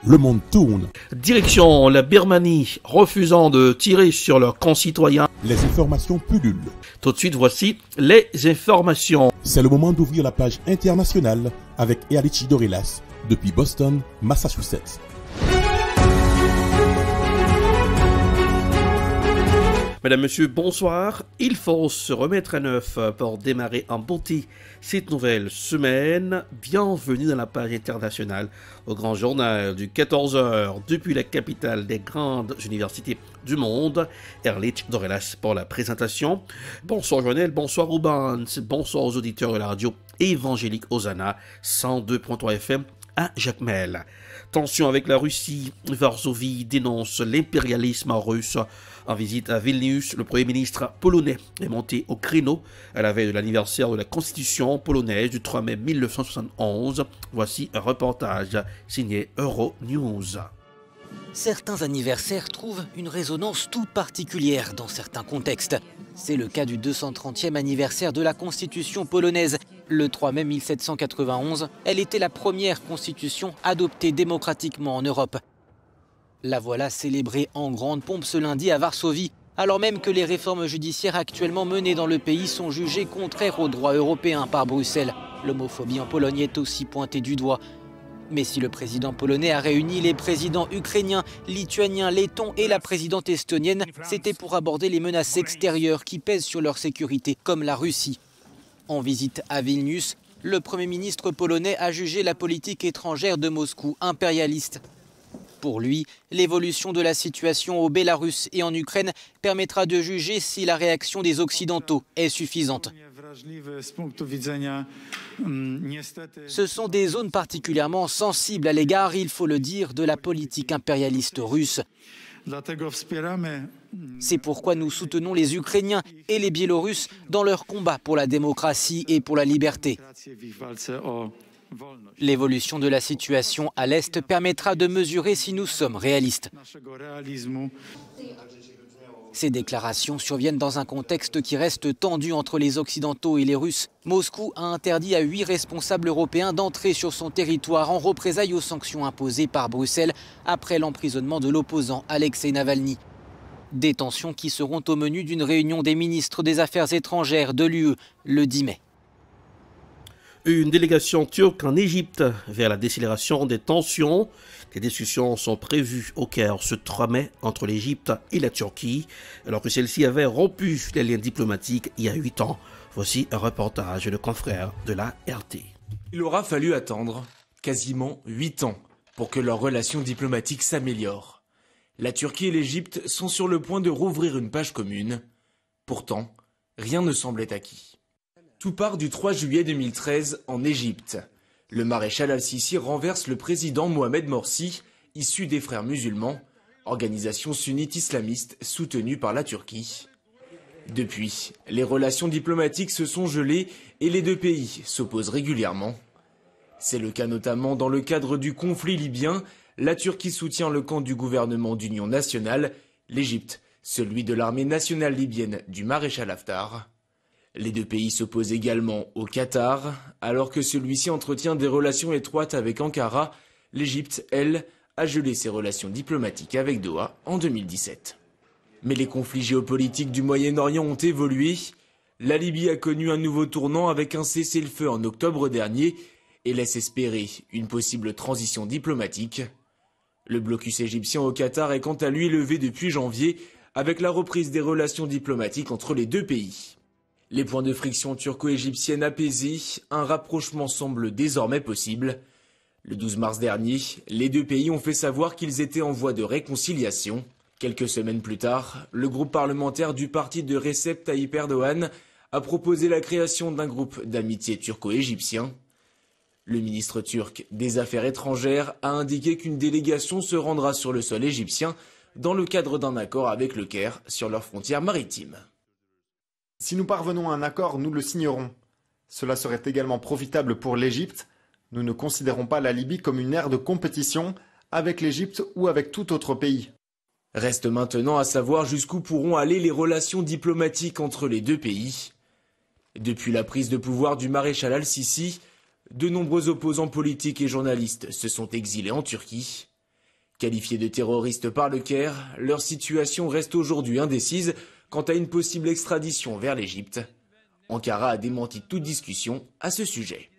le monde tourne. Direction la Birmanie, refusant de tirer sur leurs concitoyens. Les informations pullulent. Tout de suite, voici les informations. C'est le moment d'ouvrir la page internationale avec Ealichi Dorelas depuis Boston, Massachusetts. Mesdames, Messieurs, bonsoir. Il faut se remettre à neuf pour démarrer en beauté cette nouvelle semaine. Bienvenue dans la page internationale au grand journal du 14h depuis la capitale des grandes universités du monde. Ealichi Dorelas pour la présentation. Bonsoir Joël, bonsoir Ruban, bonsoir aux auditeurs de la radio évangélique Hosanna 102.3 FM à Jacmel. Tension avec la Russie, Varsovie dénonce l'impérialisme russe. En visite à Vilnius, le Premier ministre polonais est monté au créneau à la veille de l'anniversaire de la Constitution polonaise du 3 mai 1971. Voici un reportage signé Euronews. Certains anniversaires trouvent une résonance toute particulière dans certains contextes. C'est le cas du 230e anniversaire de la Constitution polonaise. Le 3 mai 1791, elle était la première constitution adoptée démocratiquement en Europe. La voilà célébrée en grande pompe ce lundi à Varsovie, alors même que les réformes judiciaires actuellement menées dans le pays sont jugées contraires aux droits européens par Bruxelles. L'homophobie en Pologne est aussi pointée du doigt. Mais si le président polonais a réuni les présidents ukrainiens, lituaniens, lettons et la présidente estonienne, c'était pour aborder les menaces extérieures qui pèsent sur leur sécurité, comme la Russie. En visite à Vilnius, le Premier ministre polonais a jugé la politique étrangère de Moscou impérialiste. Pour lui, l'évolution de la situation au Bélarus et en Ukraine permettra de juger si la réaction des Occidentaux est suffisante. Ce sont des zones particulièrement sensibles à l'égard, il faut le dire, de la politique impérialiste russe. C'est pourquoi nous soutenons les Ukrainiens et les Biélorusses dans leur combat pour la démocratie et pour la liberté. L'évolution de la situation à l'Est permettra de mesurer si nous sommes réalistes. Ces déclarations surviennent dans un contexte qui reste tendu entre les Occidentaux et les Russes. Moscou a interdit à 8 responsables européens d'entrer sur son territoire en représailles aux sanctions imposées par Bruxelles après l'emprisonnement de l'opposant Alexei Navalny. Des tensions qui seront au menu d'une réunion des ministres des Affaires étrangères de l'UE le 10 mai. Une délégation turque en Égypte vers la décélération des tensions. Des discussions sont prévues au Caire ce 3 mai entre l'Égypte et la Turquie, alors que celle-ci avait rompu les liens diplomatiques il y a 8 ans. Voici un reportage de confrères de la RT. Il aura fallu attendre quasiment 8 ans pour que leurs relations diplomatiques s'améliorent. La Turquie et l'Égypte sont sur le point de rouvrir une page commune. Pourtant, rien ne semblait acquis. Tout part du 3 juillet 2013 en Égypte. Le maréchal al-Sisi renverse le président Mohamed Morsi, issu des Frères musulmans, organisation sunnite islamiste soutenue par la Turquie. Depuis, les relations diplomatiques se sont gelées et les deux pays s'opposent régulièrement. C'est le cas notamment dans le cadre du conflit libyen. La Turquie soutient le camp du gouvernement d'union nationale, l'Égypte celui de l'armée nationale libyenne du maréchal Haftar. Les deux pays s'opposent également au Qatar, alors que celui-ci entretient des relations étroites avec Ankara. L'Égypte, elle, a gelé ses relations diplomatiques avec Doha en 2017. Mais les conflits géopolitiques du Moyen-Orient ont évolué. La Libye a connu un nouveau tournant avec un cessez-le-feu en octobre dernier et laisse espérer une possible transition diplomatique. Le blocus égyptien au Qatar est quant à lui levé depuis janvier avec la reprise des relations diplomatiques entre les deux pays. Les points de friction turco-égyptienne apaisés, un rapprochement semble désormais possible. Le 12 mars dernier, les deux pays ont fait savoir qu'ils étaient en voie de réconciliation. Quelques semaines plus tard, le groupe parlementaire du parti de Recep Tayyip Erdogan a proposé la création d'un groupe d'amitié turco-égyptien. Le ministre turc des Affaires étrangères a indiqué qu'une délégation se rendra sur le sol égyptien dans le cadre d'un accord avec le Caire sur leurs frontières maritimes. Si nous parvenons à un accord, nous le signerons. Cela serait également profitable pour l'Égypte. Nous ne considérons pas la Libye comme une aire de compétition avec l'Égypte ou avec tout autre pays. Reste maintenant à savoir jusqu'où pourront aller les relations diplomatiques entre les deux pays. Depuis la prise de pouvoir du maréchal al-Sisi, de nombreux opposants politiques et journalistes se sont exilés en Turquie. Qualifiés de terroristes par le Caire, leur situation reste aujourd'hui indécise quant à une possible extradition vers l'Égypte. Ankara a démenti toute discussion à ce sujet.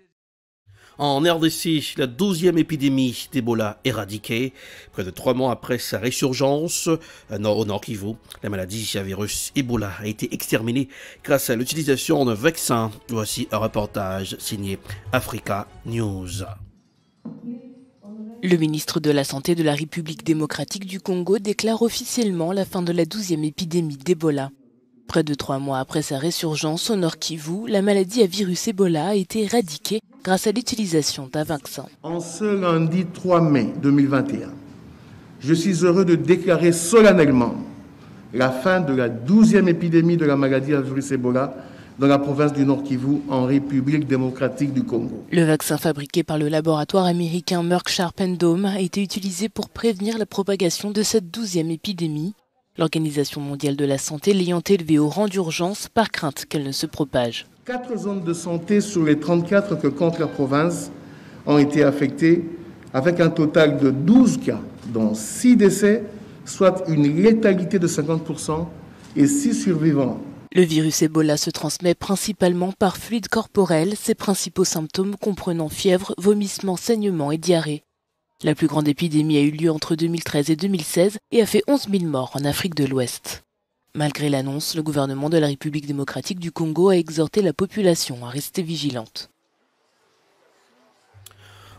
En RDC, la 12e épidémie d'Ebola éradiquée. Près de 3 mois après sa résurgence au Nord Kivu, la maladie à virus Ebola a été exterminée grâce à l'utilisation d'un vaccin. Voici un reportage signé Africa News. Le ministre de la Santé de la République démocratique du Congo déclare officiellement la fin de la 12e épidémie d'Ebola. Près de 3 mois après sa résurgence au Nord Kivu, la maladie à virus Ebola a été éradiquée grâce à l'utilisation d'un vaccin. En ce lundi 3 mai 2021, je suis heureux de déclarer solennellement la fin de la 12e épidémie de la maladie à virus Ebola dans la province du Nord Kivu en République démocratique du Congo. Le vaccin fabriqué par le laboratoire américain Merck Sharp & Dohme a été utilisé pour prévenir la propagation de cette 12e épidémie. L'Organisation mondiale de la santé l'ayant élevée au rang d'urgence par crainte qu'elle ne se propage. 4 zones de santé sur les 34 que compte la province ont été affectées avec un total de 12 cas, dont 6 décès, soit une létalité de 50% et 6 survivants. Le virus Ebola se transmet principalement par fluide corporel, ses principaux symptômes comprenant fièvre, vomissements, saignements et diarrhée. La plus grande épidémie a eu lieu entre 2013 et 2016 et a fait 11 000 morts en Afrique de l'Ouest. Malgré l'annonce, le gouvernement de la République démocratique du Congo a exhorté la population à rester vigilante.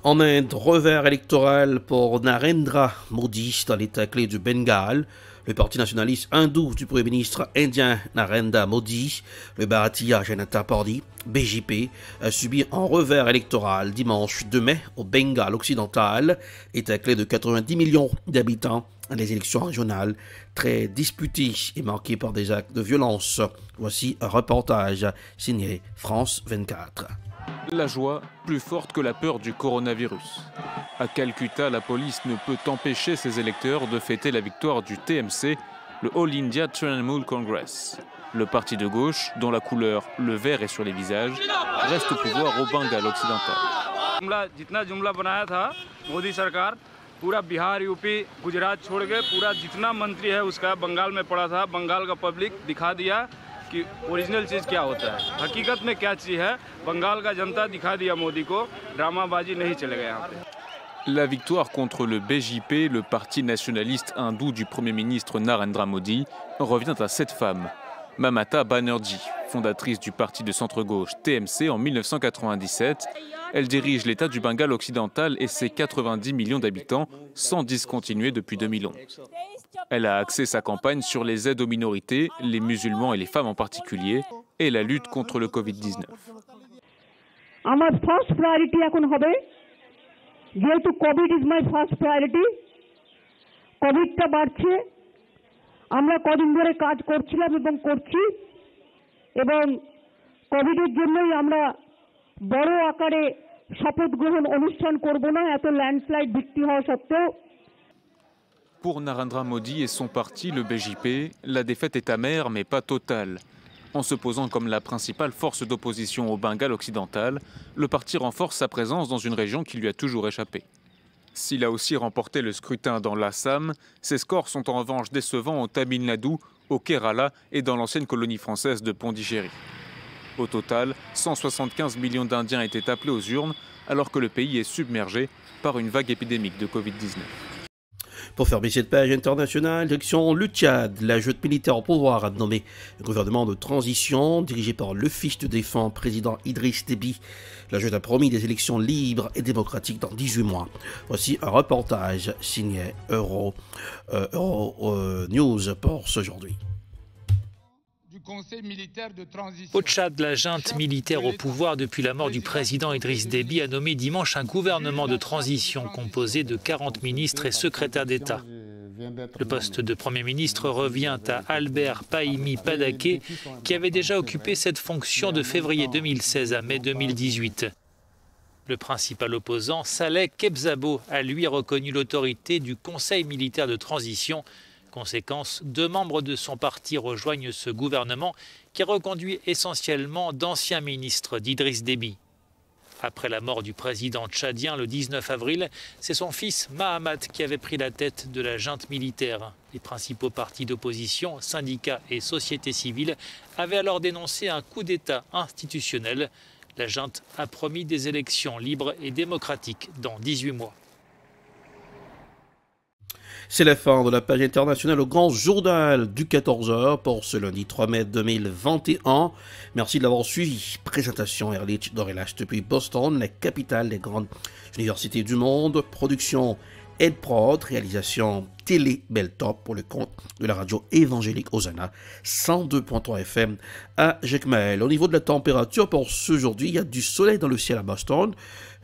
En Inde, revers électoral pour Narendra Modi dans l'état clé du Bengale. Le parti nationaliste hindou du Premier ministre indien Narendra Modi, le Bharatiya Janata Party, BJP, a subi un revers électoral dimanche 2 mai au Bengale occidental, état clé de 90 millions d'habitants. Les élections régionales très disputées et marquées par des actes de violence. Voici un reportage signé France 24. La joie plus forte que la peur du coronavirus. À Calcutta, la police ne peut empêcher ses électeurs de fêter la victoire du TMC, le All India Trinamool Congress. Le parti de gauche, dont la couleur, le vert est sur les visages, reste au pouvoir au Bengale occidental. पूरा बिहार यूपी गुजरात छोड़ के पूरा जितना मंत्री है उसका बंगाल में पड़ा था बंगाल का पब्लिक दिखा दिया कि ओरिजिनल चीज़ क्या होता है हकीकत में क्या चीज़ है बंगाल का जनता दिखा दिया मोदी को ड्रामाबाजी नहीं चलेगा यहाँ पे. La victoire contre le BJP, le parti nationaliste hindou du Premier ministre Narendra Modi, revient à cette femme, Mamata Banerjee, fondatrice du parti de centre-gauche TMC en 1997. Elle dirige l'État du Bengale occidental et ses 90 millions d'habitants sans discontinuer depuis 2011. Elle a axé sa campagne sur les aides aux minorités, les musulmans et les femmes en particulier, et la lutte contre le Covid-19. আমার first priority এখন হবে যেহেতু Covid is my first priority কোভিডটা বাড়ছে আমরা কদিন ধরে কাজ করছিলাম এবং করছি এবং কোভিডের জন্যই আমরা বড় আকারে শপথ গ্রহণ অনুষ্ঠান করব না এত ল্যান্ডস্লাইড বৃষ্টি হওয়া সত্ত্বেও. Pour Narendra Modi et son parti, le BJP, la défaite est amère mais pas totale. En se posant comme la principale force d'opposition au Bengale occidental, le parti renforce sa présence dans une région qui lui a toujours échappé. S'il a aussi remporté le scrutin dans l'Assam, ses scores sont en revanche décevants au Tamil Nadu, au Kerala et dans l'ancienne colonie française de Pondichéry. Au total, 175 millions d'Indiens étaient appelés aux urnes alors que le pays est submergé par une vague épidémique de Covid-19. Pour fermer cette page internationale, direction le Tchad, la junte militaire au pouvoir a nommé un gouvernement de transition dirigé par le fils de défunt président Idriss Déby. La junte a promis des élections libres et démocratiques dans 18 mois. Voici un reportage signé Euro News pour aujourd'hui. Au Tchad, la junte militaire au pouvoir depuis la mort du président Idriss Déby a nommé dimanche un gouvernement de transition composé de 40 ministres et secrétaires d'État. Le poste de Premier ministre revient à Albert Pahimi Padaké, qui avait déjà occupé cette fonction de février 2016 à mai 2018. Le principal opposant, Saleh Kebzabo, a lui reconnu l'autorité du Conseil militaire de transition. Conséquence, 2 membres de son parti rejoignent ce gouvernement qui reconduit essentiellement d'anciens ministres d'Idriss Déby. Après la mort du président tchadien le 19 avril, c'est son fils Mahamat qui avait pris la tête de la junte militaire. Les principaux partis d'opposition, syndicats et sociétés civiles avaient alors dénoncé un coup d'État institutionnel. La junte a promis des élections libres et démocratiques dans 18 mois. C'est la fin de la page internationale au grand journal du 14h pour ce lundi 3 mai 2021. Merci de l'avoir suivi. Présentation Erlich Dorelas depuis Boston, la capitale des grandes universités du monde. Production EdProd, réalisation Télé Beltop pour le compte de la radio évangélique Hosanna, 102.3 FM à Jacmel. Au niveau de la température pour ce aujourd'hui, il y a du soleil dans le ciel à Boston.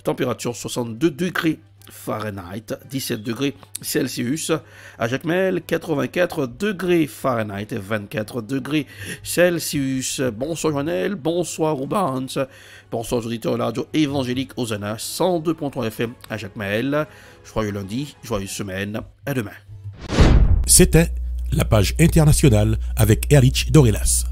Température 62 degrés Fahrenheit, 17 degrés Celsius. À Jacmel, 84 degrés Fahrenheit et 24 degrés Celsius. Bonsoir Joannel, bonsoir Rubans, bonsoir aux auditeurs de la radio évangélique Hosanna, 102.3 FM à Jacmel. Joyeux lundi, joyeuse semaine, à demain. C'était la page internationale avec Erlich Dorelas.